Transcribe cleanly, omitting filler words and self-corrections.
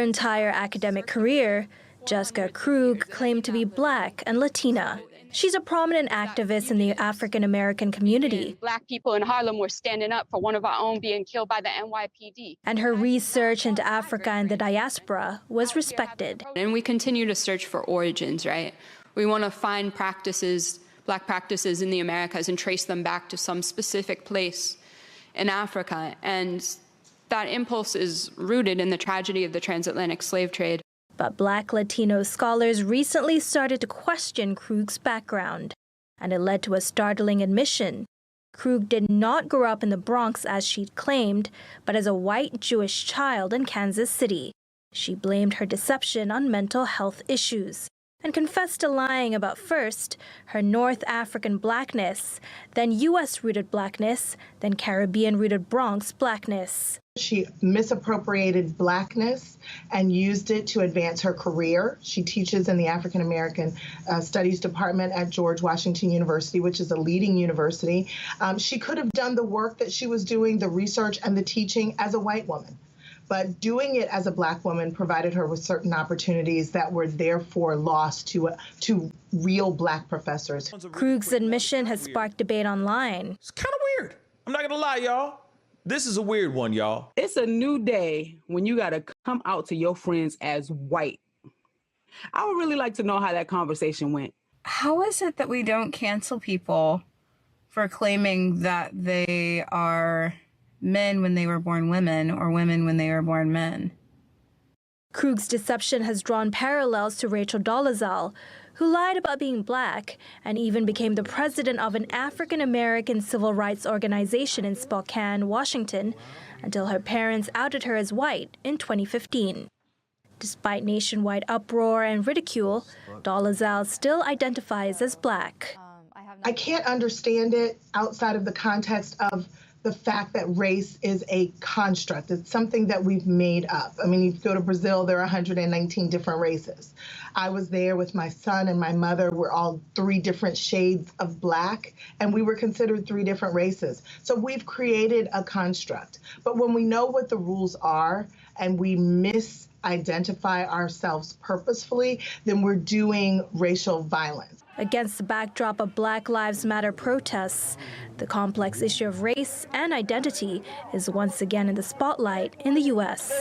entire academic career, Jessica Krug claimed to be Black and Latina. She's a prominent activist in the African American community. Black people in Harlem were standing up for one of our own being killed by the NYPD. And her research into Africa and the diaspora was respected. And we continue to search for origins, right? We want to find practices, Black practices in the Americas, and trace them back to some specific place in Africa. And that impulse is rooted in the tragedy of the transatlantic slave trade. But Black Latino scholars recently started to question Krug's background, and it led to a startling admission. Krug did not grow up in the Bronx as she'd claimed, but as a white Jewish child in Kansas City. She blamed her deception on mental health issues and confessed to lying about first her North African Blackness, then U.S.-rooted Blackness, then Caribbean-rooted Bronx Blackness. She misappropriated Blackness and used it to advance her career. She teaches in the African American Studies Department at George Washington University, which is a leading university. She could have done the work that she was doing, the research and the teaching, as a white woman. But doing it as a Black woman provided her with certain opportunities that were therefore lost to real Black professors. Krug's admission has sparked debate online. It's kind of weird. I'm not gonna lie, y'all. This is a weird one, y'all. It's a new day when you gotta come out to your friends as white. I would really like to know how that conversation went. How is it that we don't cancel people for claiming that they are men when they were born women or women when they were born men? Krug's deception has drawn parallels to Rachel Dolezal, who lied about being Black and even became the president of an African-American civil rights organization in Spokane, Washington, until her parents outed her as white in 2015. Despite nationwide uproar and ridicule, Dolezal still identifies as Black. I can't understand it outside of the context of the fact that race is a construct. It's something that we've made up. I mean, you go to Brazil, there are 119 different races. I was there with my son and my mother. We're all 3 different shades of Black, and we were considered 3 different races. So we've created a construct. But when we know what the rules are and we misidentify ourselves purposefully, then we're doing racial violence. Against the backdrop of Black Lives Matter protests, the complex issue of race and identity is once again in the spotlight in the U.S.